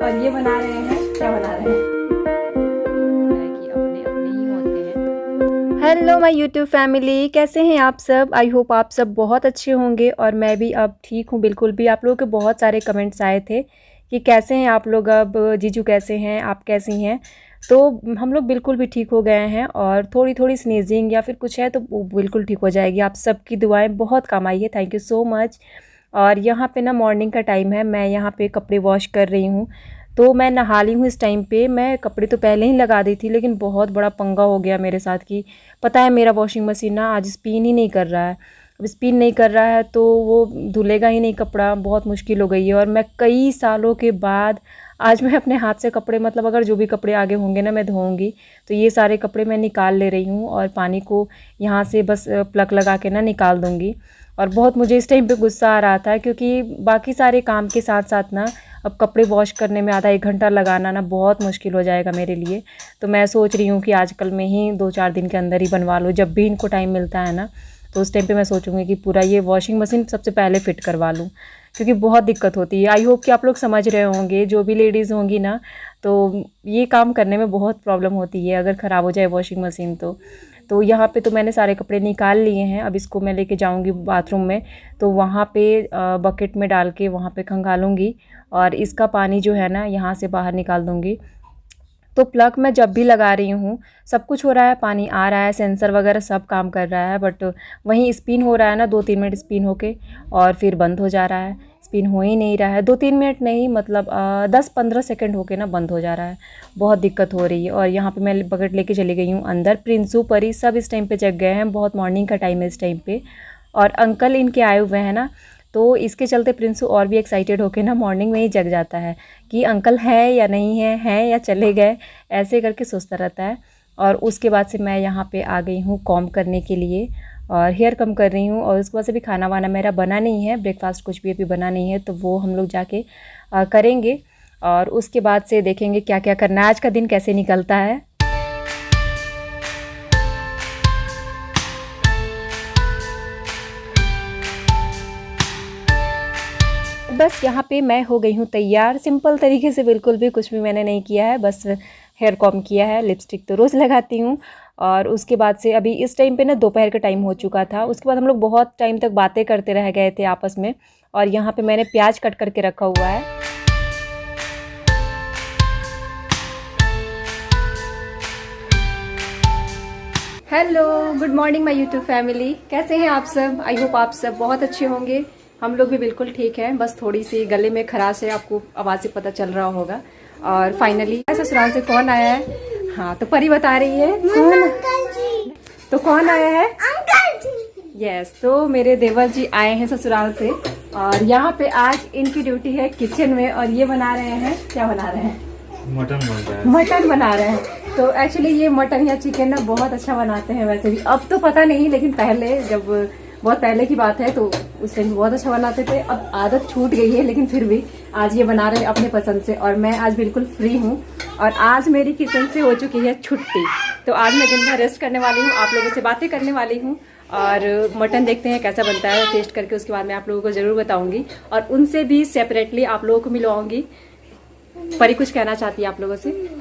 और ये बना रहे हैं, क्या बना रहे हैं कि अपने अपने ही होते हैं। हेलो माय यूट्यूब फैमिली, कैसे हैं आप सब। आई होप आप सब बहुत अच्छे होंगे और मैं भी अब ठीक हूँ बिल्कुल भी। आप लोगों के बहुत सारे कमेंट्स आए थे कि कैसे हैं आप लोग, अब जीजू कैसे हैं, आप कैसी हैं। तो हम लोग बिल्कुल भी ठीक हो गए हैं और थोड़ी थोड़ी स्नीजिंग या फिर कुछ है तो वो बिल्कुल ठीक हो जाएगी। आप सबकी दुआएं बहुत काम आई है, थैंक यू सो मच। और यहाँ पे ना मॉर्निंग का टाइम है, मैं यहाँ पे कपड़े वॉश कर रही हूँ। तो मैं नहा ली हूँ इस टाइम पे। मैं कपड़े तो पहले ही लगा दी थी लेकिन बहुत बड़ा पंगा हो गया मेरे साथ कि पता है मेरा वॉशिंग मशीन ना आज स्पिन ही नहीं कर रहा है। अब स्पिन नहीं कर रहा है तो वो धुलेगा ही नहीं कपड़ा, बहुत मुश्किल हो गई है। और मैं कई सालों के बाद आज मैं अपने हाथ से कपड़े, मतलब अगर जो भी कपड़े आगे होंगे ना मैं धोऊंगी, तो ये सारे कपड़े मैं निकाल ले रही हूँ और पानी को यहाँ से बस प्लग लगा के ना निकाल दूँगी। और बहुत मुझे इस टाइम पे गुस्सा आ रहा था क्योंकि बाकी सारे काम के साथ साथ ना अब कपड़े वॉश करने में आधा 1 घंटा लगाना ना बहुत मुश्किल हो जाएगा मेरे लिए। तो मैं सोच रही हूँ कि आजकल में ही 2-4 दिन के अंदर ही बनवा लूँ, जब भी इनको टाइम मिलता है ना तो उस टाइम पे मैं सोचूंगी कि पूरा ये वॉशिंग मशीन सबसे पहले फ़िट करवा लूँ, क्योंकि बहुत दिक्कत होती है। आई होप कि आप लोग समझ रहे होंगे, जो भी लेडीज़ होंगी ना, तो ये काम करने में बहुत प्रॉब्लम होती है अगर ख़राब हो जाए वॉशिंग मशीन तो यहाँ पे तो मैंने सारे कपड़े निकाल लिए हैं। अब इसको मैं लेके जाऊँगी बाथरूम में, तो वहाँ पे बकेट में डाल के वहाँ पे खंगालूँगी और इसका पानी जो है ना यहाँ से बाहर निकाल दूँगी। तो प्लग मैं जब भी लगा रही हूँ सब कुछ हो रहा है, पानी आ रहा है, सेंसर वगैरह सब काम कर रहा है, बट वहीं स्पिन हो रहा है ना 2-3 मिनट स्पिन होके और फिर बंद हो जा रहा है। स्पिन हो ही नहीं रहा है, 2-3 मिनट नहीं, मतलब 10-15 सेकंड होके ना बंद हो जा रहा है। बहुत दिक्कत हो रही है। और यहाँ पे मैं बकेट लेके चली गई हूँ अंदर। प्रिंसू परी सब इस टाइम पे जग गए हैं, बहुत मॉर्निंग का टाइम है इस टाइम पे। और अंकल इनके आए हुए हैं ना, तो इसके चलते प्रिंसू और भी एक्साइटेड होके ना मॉर्निंग में ही जग जाता है कि अंकल है या नहीं है, हैं या चले गए, ऐसे करके सोचता रहता है। और उसके बाद से मैं यहाँ पे आ गई हूँ कॉम्ब करने के लिए और हेयर कम कर रही हूँ। और उसके बाद से भी खाना वाना मेरा बना नहीं है, ब्रेकफास्ट कुछ भी अभी बना नहीं है, तो वो हम लोग जाके करेंगे। और उसके बाद से देखेंगे क्या क्या करना है, आज का दिन कैसे निकलता है। बस यहाँ पे मैं हो गई हूँ तैयार, सिंपल तरीके से, बिल्कुल भी कुछ भी मैंने नहीं किया है, बस हेयर कॉम किया है। लिपस्टिक तो रोज़ लगाती हूँ। और उसके बाद से अभी इस टाइम पे ना दोपहर का टाइम हो चुका था। उसके बाद हम लोग बहुत टाइम तक बातें करते रह गए थे आपस में। और यहाँ पे मैंने प्याज कट करके रखा हुआ है। Hello, good morning my YouTube family, कैसे हैं आप सब। आई होप आप सब बहुत अच्छे होंगे। हम लोग भी बिल्कुल ठीक हैं, बस थोड़ी सी गले में खराश है, आपको आवाज़ से पता चल रहा होगा। और फाइनली ससुराल से कौन आया है, हाँ तो परी बता रही है कौन, अंकल जी। तो कौन आया है, अंकल जी। यस, तो मेरे देवर जी आए हैं ससुराल से और यहाँ पे आज इनकी ड्यूटी है किचन में। और ये बना रहे हैं, क्या बना रहे हैं, मटन बन रहा है, मटन बना रहे हैं। तो एक्चुअली ये मटन या चिकन ना बहुत अच्छा बनाते हैं वैसे भी, अब तो पता नहीं, लेकिन पहले जब बहुत पहले की बात है तो उस टाइम बहुत अच्छा बनाते थे। अब आदत छूट गई है, लेकिन फिर भी आज ये बना रहे हैं अपने पसंद से। और मैं आज बिल्कुल फ्री हूँ और आज मेरी किचन से हो चुकी है छुट्टी। तो आज मैं दिन भर रेस्ट करने वाली हूँ, आप लोगों से बातें करने वाली हूँ और मटन देखते हैं कैसा बनता है, टेस्ट करके उसके बाद मैं आप लोगों को ज़रूर बताऊँगी और उनसे भी सेपरेटली आप लोगों को मिलवाऊँगी। परी कुछ कहना चाहती है आप लोगों से।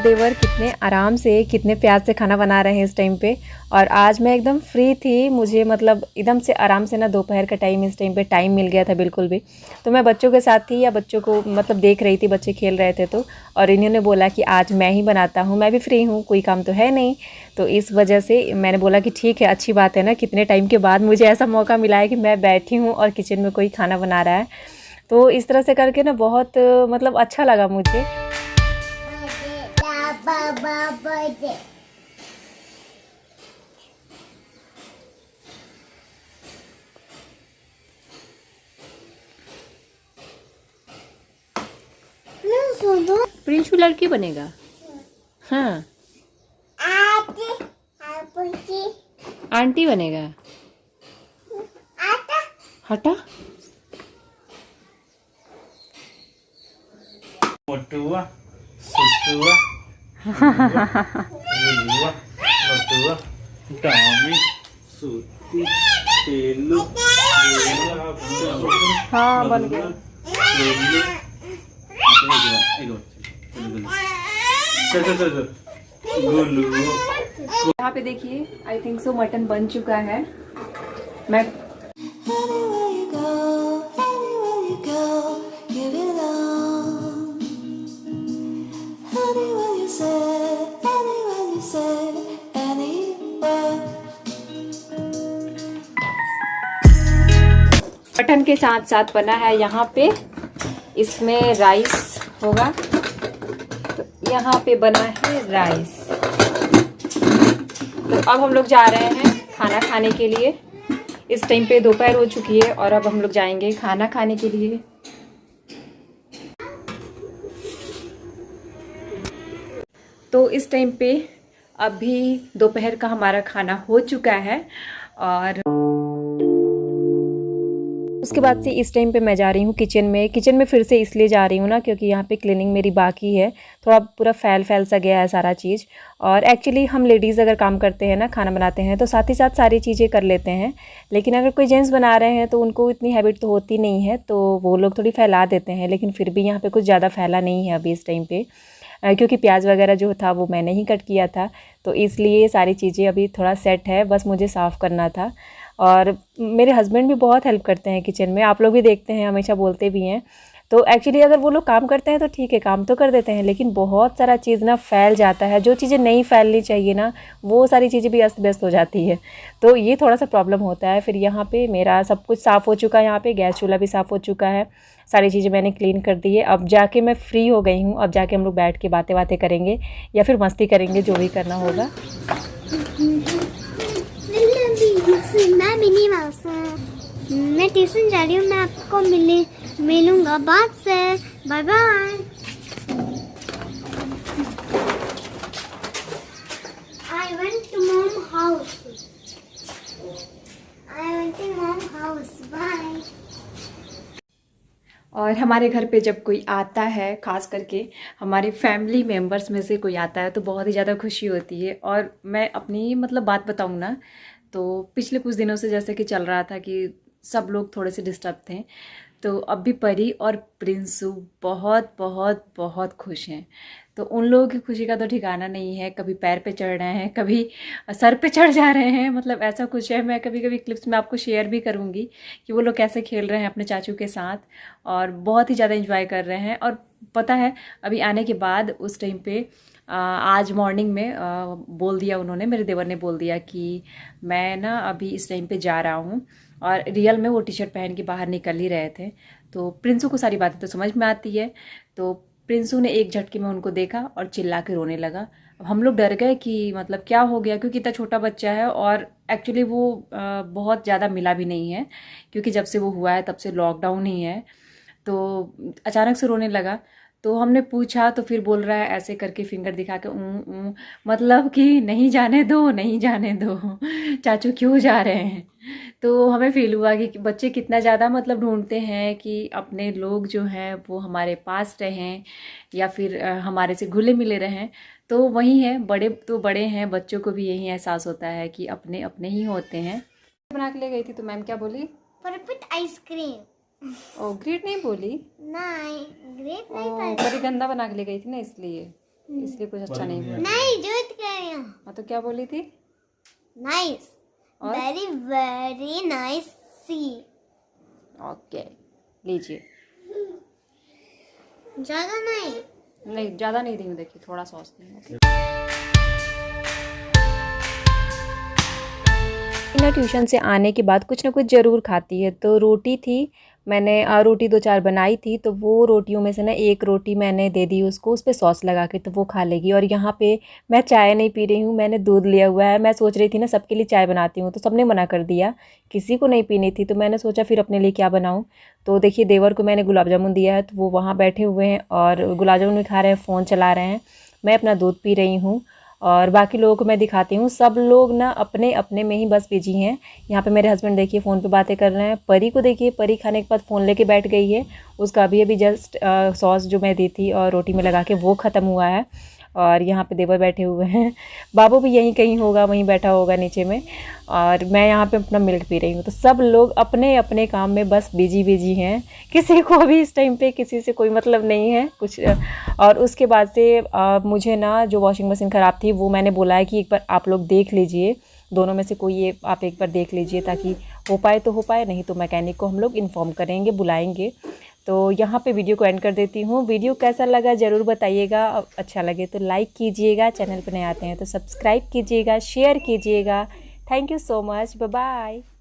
देवर कितने आराम से, कितने प्यार से खाना बना रहे हैं इस टाइम पे। और आज मैं एकदम फ्री थी, मुझे मतलब एकदम से आराम से ना दोपहर का टाइम, इस टाइम पे टाइम मिल गया था बिल्कुल भी। तो मैं बच्चों के साथ थी या बच्चों को मतलब देख रही थी, बच्चे खेल रहे थे तो, और इन्होंने बोला कि आज मैं ही बनाता हूँ, मैं भी फ्री हूँ, कोई काम तो है नहीं। तो इस वजह से मैंने बोला कि ठीक है, अच्छी बात है ना, कितने टाइम के बाद मुझे ऐसा मौका मिला है कि मैं बैठी हूँ और किचन में कोई खाना बना रहा है। तो इस तरह से करके ना बहुत मतलब अच्छा लगा मुझे। प्रिंशु लड़की बनेगा, हाँ आंटी बनेगा, हटा मोटुआ सुटुआ गुलुआ नटुआ डामी सूती तेलू हाँ बन गया। यहाँ पे देखिए आई थिंक सो मटन बन चुका है। मैं मटन के साथ साथ बना है यहाँ पे, इसमें राइस होगा, तो यहाँ पे बना है राइस। तो अब हम लोग जा रहे हैं खाना खाने के लिए। इस टाइम पे दोपहर हो चुकी है और अब हम लोग जाएंगे खाना खाने के लिए। तो इस टाइम पे अभी दोपहर का हमारा खाना हो चुका है और उसके बाद से इस टाइम पे मैं जा रही हूँ किचन में फिर से इसलिए जा रही हूँ ना क्योंकि यहाँ पे क्लीनिंग मेरी बाकी है। थोड़ा पूरा फैल सा गया है सारा चीज़। और एक्चुअली हम लेडीज़ अगर काम करते हैं ना, खाना बनाते हैं, तो साथ ही साथ सारी चीज़ें कर लेते हैं। लेकिन अगर कोई जेंट्स बना रहे हैं तो उनको इतनी हैबिट तो होती नहीं है, तो वो लोग थोड़ी फैला देते हैं। लेकिन फिर भी यहाँ पर कुछ ज़्यादा फैला नहीं है अभी इस टाइम पर, क्योंकि प्याज वगैरह जो था वो मैंने ही कट किया था, तो इसलिए सारी चीज़ें अभी थोड़ा सेट है। बस मुझे साफ़ करना था। और मेरे हस्बैंड भी बहुत हेल्प करते हैं किचन में, आप लोग भी देखते हैं, हमेशा बोलते भी हैं। तो एक्चुअली अगर वो लोग काम करते हैं तो ठीक है, काम तो कर देते हैं, लेकिन बहुत सारा चीज़ ना फैल जाता है। जो चीज़ें नहीं फैलनी चाहिए ना, वो सारी चीज़ें भी अस्त व्यस्त हो जाती है। तो ये थोड़ा सा प्रॉब्लम होता है। फिर यहाँ पे मेरा सब कुछ साफ़ हो चुका है, यहाँ पे गैस चूल्हा भी साफ़ हो चुका है, सारी चीज़ें मैंने क्लीन कर दी है। अब जाके मैं फ्री हो गई हूँ। अब जाके हम लोग बैठ के बातें करेंगे या फिर मस्ती करेंगे, जो भी करना होगा। मैं मिनी माउस हूँ, मैं ट्यूशन जा रही हूँ, मैं आपको मिलूंगा बाद से, bye bye. I went to mom house. Bye. और हमारे घर पे जब कोई आता है, ख़ास करके हमारे फैमिली मेम्बर्स में से कोई आता है, तो बहुत ही ज़्यादा खुशी होती है। और मैं अपनी बात बताऊँ ना, तो पिछले कुछ दिनों से जैसे कि चल रहा था कि सब लोग थोड़े से डिस्टर्ब थे, तो अब भी परी और प्रिंसू बहुत बहुत बहुत खुश हैं। तो उन लोगों की खुशी का तो ठिकाना नहीं है। कभी पैर पे चढ़ रहे हैं, कभी सर पे चढ़ जा रहे हैं, ऐसा कुछ है। मैं कभी कभी क्लिप्स में आपको शेयर भी करूँगी कि वो लोग कैसे खेल रहे हैं अपने चाचू के साथ, और बहुत ही ज़्यादा एंजॉय कर रहे हैं। और पता है, अभी आने के बाद उस टाइम पे आज मॉर्निंग में बोल दिया उन्होंने, मेरे देवर ने बोल दिया कि मैं ना अभी इस टाइम पे जा रहा हूँ। और रियल में वो टी शर्ट पहन के बाहर निकल ही रहे थे। तो प्रिंसू को सारी बातें तो समझ में आती है। तो प्रिंसू ने एक झटके में उनको देखा और चिल्ला के रोने लगा। अब हम लोग डर गए कि क्या हो गया, क्योंकि इतना छोटा बच्चा है और एक्चुअली वो बहुत ज़्यादा मिला भी नहीं है, क्योंकि जब से वो हुआ है तब से लॉकडाउन ही है। तो अचानक से रोने लगा। तो हमने पूछा तो फिर बोल रहा है ऐसे करके फिंगर दिखा के कि नहीं जाने दो, नहीं जाने दो, चाचू क्यों जा रहे हैं। तो हमें फील हुआ कि बच्चे कितना ज़्यादा ढूंढते हैं कि अपने लोग जो हैं वो हमारे पास रहें या फिर हमारे से घुले मिले रहें। तो वही है, बड़े तो बड़े हैं, बच्चों को भी यही एहसास होता है कि अपने अपने ही होते हैं। बना के ले गई थी तो मैम क्या बोली? Perfect ice cream. ओ ग्रेट नहीं बोली? नहीं, ग्रेट नहीं था। बड़ी गंदा बना के ले गई थी ना, इसलिए कुछ अच्छा नहीं बोला। नहीं, झूठ कह रही हूँ। हाँ तो क्या बोली थी? नाइस, वेरी वेरी नाइस सी। ओके, लीजिए। ज़्यादा नहीं, ज़्यादा नहीं दी हूँ, देखिए थोड़ा सॉस दी हूँ। ना ट्यूशन से आने के बाद कुछ ना कुछ ज़रूर खाती है। तो रोटी थी, मैंने रोटी 2-4 बनाई थी, तो वो रोटियों में से ना एक रोटी मैंने दे दी उसको, उस पर सॉस लगा के, तो वो खा लेगी। और यहाँ पे मैं चाय नहीं पी रही हूँ, मैंने दूध लिया हुआ है। मैं सोच रही थी ना सबके लिए चाय बनाती हूँ, तो सबने मना कर दिया, किसी को नहीं पीनी थी। तो मैंने सोचा फिर अपने लिए क्या बनाऊँ। तो देखिए देवर को मैंने गुलाब जामुन दिया है, तो वो वहाँ बैठे हुए हैं और गुलाब जामुन भी खा रहे हैं, फ़ोन चला रहे हैं। मैं अपना दूध पी रही हूँ और बाकी लोगों को मैं दिखाती हूँ। सब लोग ना अपने अपने में ही बस बिजी हैं। यहाँ पे मेरे हस्बैंड देखिए फ़ोन पे बातें कर रहे हैं। परी को देखिए, परी खाने के बाद फ़ोन लेके बैठ गई है। उसका अभी जस्ट सॉस जो मैं दी थी और रोटी में लगा के वो ख़त्म हुआ है। और यहाँ पे देवर बैठे हुए हैं। बाबू भी यहीं कहीं होगा, वहीं बैठा होगा नीचे में, और मैं यहाँ पे अपना मिल्क पी रही हूँ। तो सब लोग अपने अपने काम में बस बिजी हैं, किसी को अभी इस टाइम पे किसी से कोई मतलब नहीं है कुछ। और उसके बाद से मुझे ना जो वॉशिंग मशीन ख़राब थी वो मैंने बोला है कि एक बार आप लोग देख लीजिए, दोनों में से कोई ये आप एक बार देख लीजिए, ताकि हो पाए तो हो पाए, नहीं तो मैकेनिक को हम लोग इन्फॉर्म करेंगे, बुलाएंगे। तो यहाँ पे वीडियो को एंड कर देती हूँ। वीडियो कैसा लगा ज़रूर बताइएगा, अच्छा लगे तो लाइक कीजिएगा, चैनल पर नए आते हैं तो सब्सक्राइब कीजिएगा, शेयर कीजिएगा। Thank you so much, bye bye.